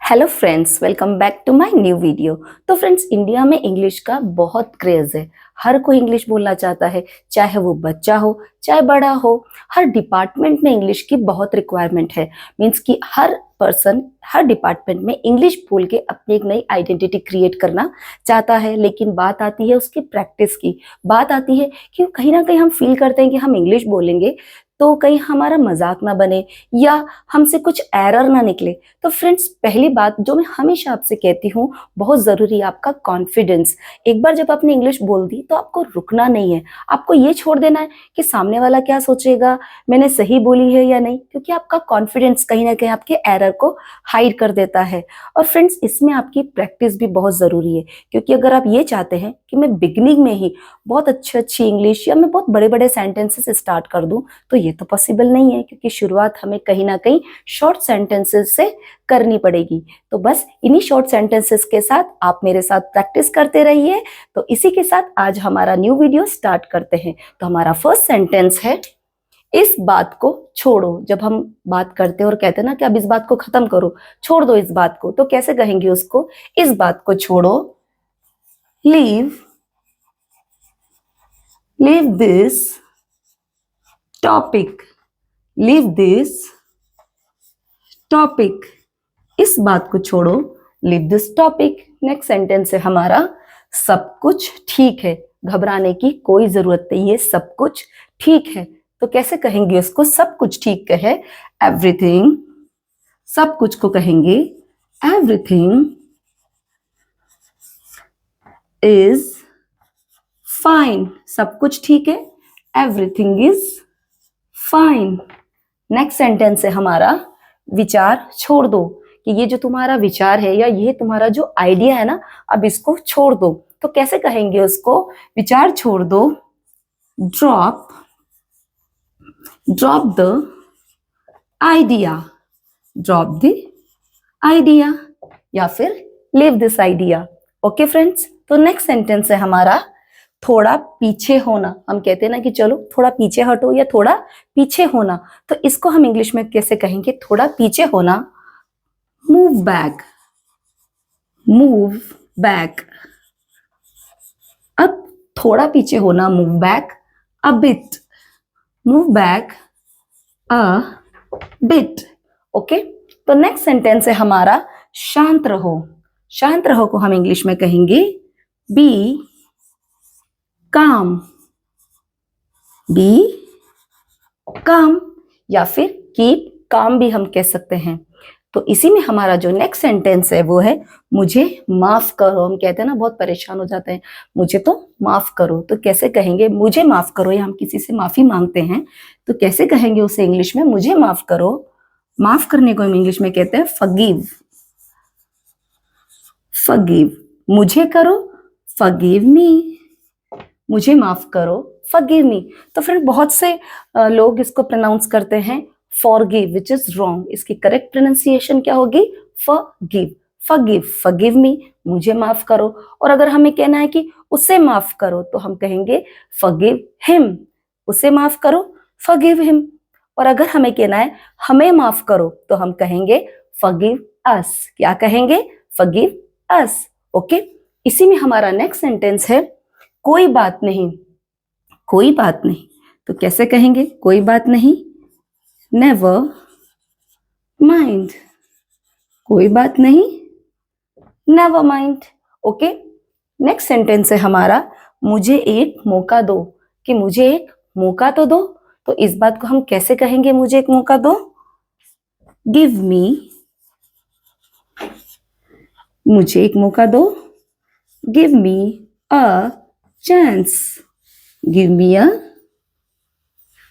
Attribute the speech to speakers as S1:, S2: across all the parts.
S1: Hello friends, welcome back to my new video. तो friends, India में English का बहुत क्रेज है। हर कोई इंग्लिश बोलना चाहता है, चाहे वो बच्चा हो चाहे बड़ा हो। हर डिपार्टमेंट में इंग्लिश की बहुत रिक्वायरमेंट है। मींस कि हर पर्सन हर डिपार्टमेंट में इंग्लिश बोल के अपनी एक नई आइडेंटिटी क्रिएट करना चाहता है। लेकिन बात आती है उसकी प्रैक्टिस की। बात आती है कि कहीं ना कहीं हम फील करते हैं कि हम इंग्लिश बोलेंगे तो कहीं हमारा मजाक ना बने या हमसे कुछ एरर ना निकले। तो फ्रेंड्स, पहली बात जो मैं हमेशा आपसे कहती हूँ, बहुत जरूरी है आपका कॉन्फिडेंस। एक बार जब आपने इंग्लिश बोल दी तो आपको रुकना नहीं है। आपको ये छोड़ देना है कि सामने वाला क्या सोचेगा, मैंने सही बोली है या नहीं, क्योंकि आपका कॉन्फिडेंस कहीं ना कहीं आपके एरर को हाइड कर देता है। और फ्रेंड्स, इसमें आपकी प्रैक्टिस भी बहुत जरूरी है, क्योंकि अगर आप ये चाहते हैं कि मैं बिगनिंग में ही बहुत अच्छी इंग्लिश या मैं बहुत बड़े बड़े सेंटेंसेस स्टार्ट कर दूं, तो ये तो पॉसिबल नहीं है, क्योंकि शुरुआत हमें कहीं ना कहीं शॉर्ट सेंटेंसेस से करनी पड़ेगी। तो बस इन्हीं शॉर्ट सेंटेंसेस के साथ आप मेरे साथ प्रैक्टिस करते रहिए। तो इसी के साथ आज हमारा न्यू वीडियो स्टार्ट करते हैं। तो हमारा फर्स्ट सेंटेंस है, इस बात को छोड़ो। जब हम बात करते हैं और कहते हैं ना कि अब इस बात को खत्म करो, छोड़ दो इस बात को, तो कैसे कहेंगे उसको? इस बात को छोड़ो, leave this topic, leave this topic. इस बात को छोड़ो, leave this topic. Next sentence है हमारा, सब कुछ ठीक है, घबराने की कोई जरूरत नहीं है, सब कुछ ठीक है। तो कैसे कहेंगे उसको? सब कुछ ठीक है, एवरीथिंग। सब कुछ को कहेंगे एवरीथिंग इज फाइन। सब कुछ ठीक है, everything is fine. Next sentence है हमारा, विचार छोड़ दो। कि ये जो तुम्हारा विचार है या ये तुम्हारा जो आइडिया है ना, अब इसको छोड़ दो। तो कैसे कहेंगे उसको? विचार छोड़ दो, drop the idea, drop the idea, या फिर leave this idea. Okay friends, तो नेक्स्ट सेंटेंस है हमारा, थोड़ा पीछे होना। हम कहते हैं ना कि चलो थोड़ा पीछे हटो या थोड़ा पीछे होना, तो इसको हम इंग्लिश में कैसे कहेंगे? थोड़ा पीछे होना, मूव बैक, मूव बैक। अब थोड़ा पीछे होना, move back a bit, move back a bit. Okay, तो नेक्स्ट सेंटेंस है हमारा, शांत रहो। शांत रहो को हम इंग्लिश में कहेंगे बी काम, बी काम, या फिर कीप काम भी हम कह सकते हैं। तो इसी में हमारा जो नेक्स्ट सेंटेंस है वो है, मुझे माफ करो। हम कहते हैं ना, बहुत परेशान हो जाते हैं, मुझे तो माफ करो। तो कैसे कहेंगे मुझे माफ करो? या हम किसी से माफी मांगते हैं तो कैसे कहेंगे उसे इंग्लिश में? मुझे माफ करो। माफ करने को हम इंग्लिश में कहते हैं फॉरगिव, फॉरगिव। मुझे करो, फॉरगिव मी। मुझे माफ करो, फॉरगिव मी। तो फ्रेंड, बहुत से लोग इसको प्रोनाउंस करते हैं फॉरगिव, विच इज रॉन्ग। इसकी करेक्ट प्रोनाउंसिएशन क्या होगी? फॉरगिव, फॉरगिव, फॉरगिव मी, मुझे माफ करो। और अगर हमें कहना है कि उसे माफ करो, तो हम कहेंगे फॉरगिव हिम, उसे माफ करो, फॉरगिव हिम। और अगर हमें कहना है हमें माफ करो, तो हम कहेंगे फॉरगिव अस। क्या कहेंगे? फॉरगिव अस। ओके, इसी में हमारा नेक्स्ट सेंटेंस है, कोई बात नहीं, कोई बात नहीं। तो कैसे कहेंगे कोई बात नहीं? नेवर माइंड, कोई बात नहीं, never mind. Okay, next sentence है हमारा, मुझे एक मौका दो। कि मुझे एक मौका तो दो। तो इस बात को हम कैसे कहेंगे? मुझे एक मौका दो, गिव मी, मुझे एक मौका दो, give me a chance, give me a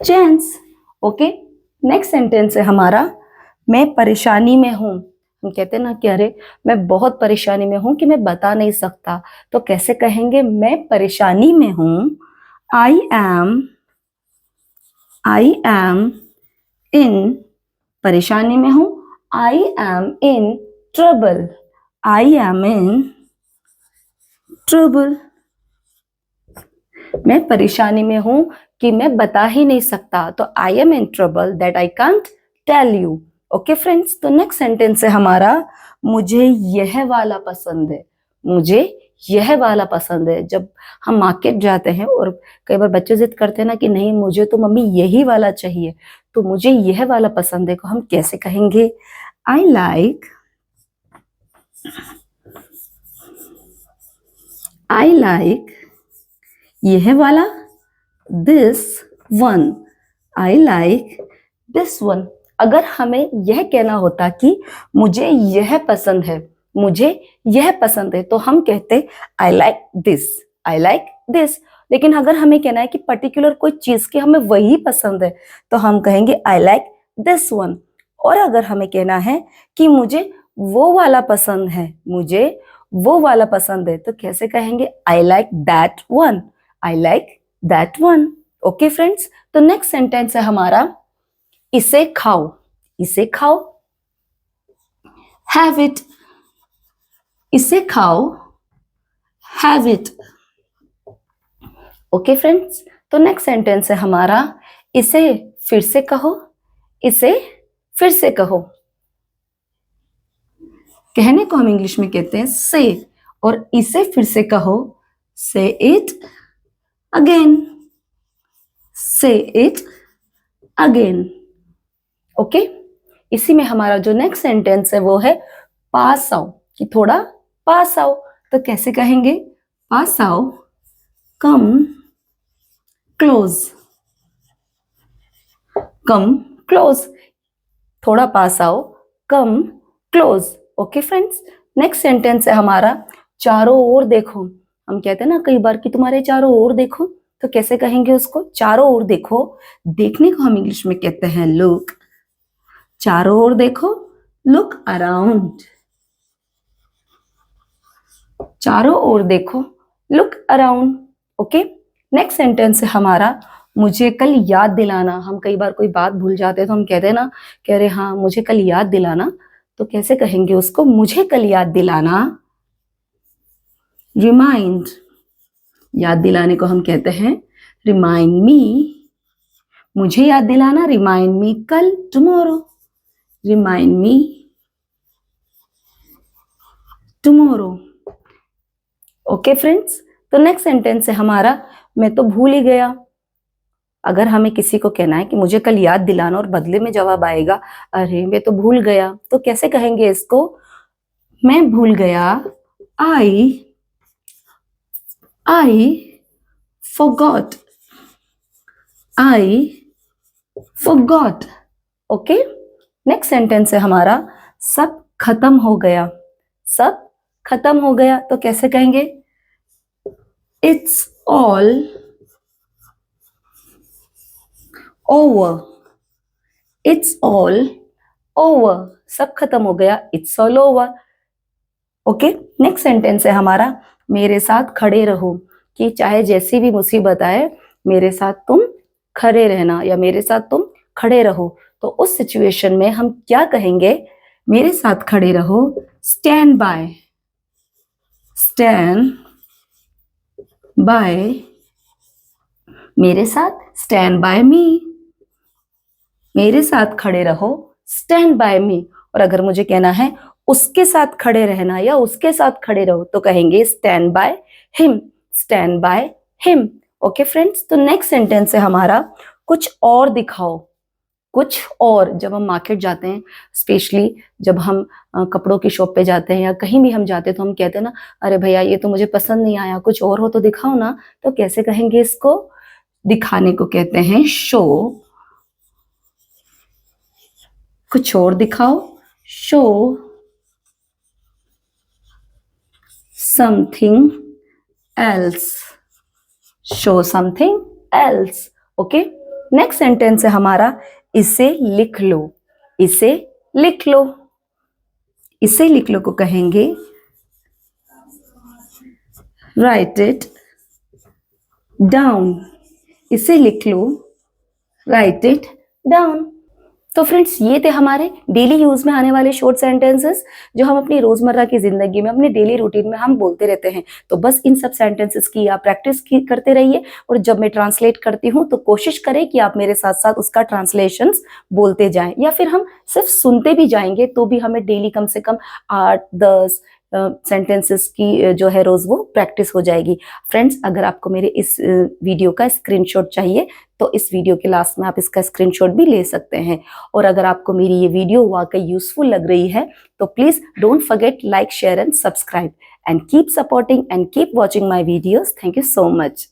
S1: chance. Okay, next sentence है हमारा, मैं परेशानी में हूं। हम कहते हैं ना कि अरे मैं बहुत परेशानी में हूं कि मैं बता नहीं सकता। तो कैसे कहेंगे? मैं परेशानी में हूं, आई एम इन, परेशानी में हूं, आई am in trouble, I am in trouble. मैं परेशानी में हूं कि मैं बता ही नहीं सकता, तो I am in trouble that I can't tell you. Okay friends, तो नेक्स्ट सेंटेंस है हमारा, मुझे यह वाला पसंद है, मुझे यह वाला पसंद है। जब हम मार्केट जाते हैं और कई बार बच्चे जिद करते हैं ना कि नहीं मुझे तो मम्मी यही वाला चाहिए, तो मुझे यह वाला पसंद है को हम कैसे कहेंगे? आई लाइक, आई लाइक यह वाला, this one, I like this one. अगर हमें यह कहना होता कि मुझे यह पसंद है, मुझे यह पसंद है, तो हम कहते I like this, I like this. लेकिन अगर हमें कहना है कि पर्टिकुलर कोई चीज की हमें वही पसंद है, तो हम कहेंगे आई लाइक दिस वन। और अगर हमें कहना है कि मुझे वो वाला पसंद है, मुझे वो वाला पसंद है, तो कैसे कहेंगे? I like that one, I like that one. Okay friends, तो नेक्स्ट सेंटेंस है हमारा इसे खाओ, इसे खाओ, हैव इट, इसे खाओ, हैव इट। ओके फ्रेंड्स, तो नेक्स्ट सेंटेंस है हमारा इसे फिर से कहो, इसे फिर से कहो। कहने को हम इंग्लिश में कहते हैं से, और इसे फिर से कहो, से इट अगेन, से इट अगेन। ओके, इसी में हमारा जो नेक्स्ट सेंटेंस है वो है पास आओ, कि थोड़ा पास आओ। तो कैसे कहेंगे? पास आओ, कम क्लोज, कम क्लोज, थोड़ा पास आओ, come close. Okay friends, next sentence है हमारा चारों ओर देखो। हम कहते हैं ना कई बार कि तुम्हारे चारों ओर देखो, तो कैसे कहेंगे उसको? चारों ओर देखो, देखने को हम इंग्लिश में कहते हैं लुक। चारों ओर देखो, लुक अराउंड, चारों ओर देखो, look around. Okay, next sentence है हमारा मुझे कल याद दिलाना। हम कई बार कोई बात भूल जाते हैं तो हम कहते हैं ना, कह रहे हाँ मुझे कल याद दिलाना, तो कैसे कहेंगे उसको? मुझे कल याद दिलाना, रिमाइंड, याद दिलाने को हम कहते हैं रिमाइंड मी। मुझे याद दिलाना, रिमाइंड मी कल, tomorrow, remind me tomorrow. Okay friends, तो नेक्स्ट सेंटेंस है हमारा मैं तो भूल ही गया। अगर हमें किसी को कहना है कि मुझे कल याद दिलाना और बदले में जवाब आएगा अरे मैं तो भूल गया, तो कैसे कहेंगे इसको? मैं भूल गया, आई forgot, I forgot। Okay, next sentence है हमारा सब खत्म हो गया, सब खत्म हो गया, तो कैसे कहेंगे? It's all over, it's all over, सब खत्म हो गया, it's all over। Okay, next sentence है हमारा मेरे साथ खड़े रहो, कि चाहे जैसी भी मुसीबत आए मेरे साथ तुम खड़े रहना, या मेरे साथ तुम खड़े रहो। तो उस सिचुएशन में हम क्या कहेंगे? मेरे साथ खड़े रहो, स्टैंड बाय, स्टैंड बाय, मेरे साथ स्टैंड बाय मी, मेरे साथ खड़े रहो, स्टैंड बाय मी। और अगर मुझे कहना है उसके साथ खड़े रहना या उसके साथ खड़े रहो, तो कहेंगे stand by him, stand by him. Okay friends, तो नेक्स्ट सेंटेंस है हमारा कुछ और दिखाओ, कुछ और। जब हम मार्केट जाते हैं, स्पेशली जब हम कपड़ों की शॉप पे जाते हैं या कहीं भी हम जाते हैं, तो हम कहते हैं ना अरे भैया ये तो मुझे पसंद नहीं आया, कुछ और हो तो दिखाओ ना। तो कैसे कहेंगे इसको? दिखाने को कहते हैं शो, कुछ और दिखाओ, show something else, show something else. Okay, next sentence है हमारा इसे लिख लो, इसे लिख लो, इसे लिख लो को कहेंगे राइट इट डाउन, इसे लिख लो, राइट इट डाउन। तो फ्रेंड्स ये थे हमारे डेली यूज में आने वाले शॉर्ट सेंटेंसेस जो हम अपनी रोजमर्रा की जिंदगी में अपने डेली रूटीन में हम बोलते रहते हैं। तो बस इन सब सेंटेंसेस की आप प्रैक्टिस की करते रहिए और जब मैं ट्रांसलेट करती हूँ तो कोशिश करें कि आप मेरे साथ साथ उसका ट्रांसलेशंस बोलते जाएं, या फिर हम सिर्फ सुनते भी जाएंगे तो भी हमें डेली कम से कम 8-10 सेंटेंसेस की जो है रोज वो प्रैक्टिस हो जाएगी। फ्रेंड्स, अगर आपको मेरे इस वीडियो का स्क्रीनशॉट चाहिए तो इस वीडियो के लास्ट में आप इसका स्क्रीनशॉट भी ले सकते हैं। और अगर आपको मेरी ये वीडियो वाकई यूजफुल लग रही है तो please don't forget like, share and subscribe, and keep supporting and keep watching my videos. Thank you so much.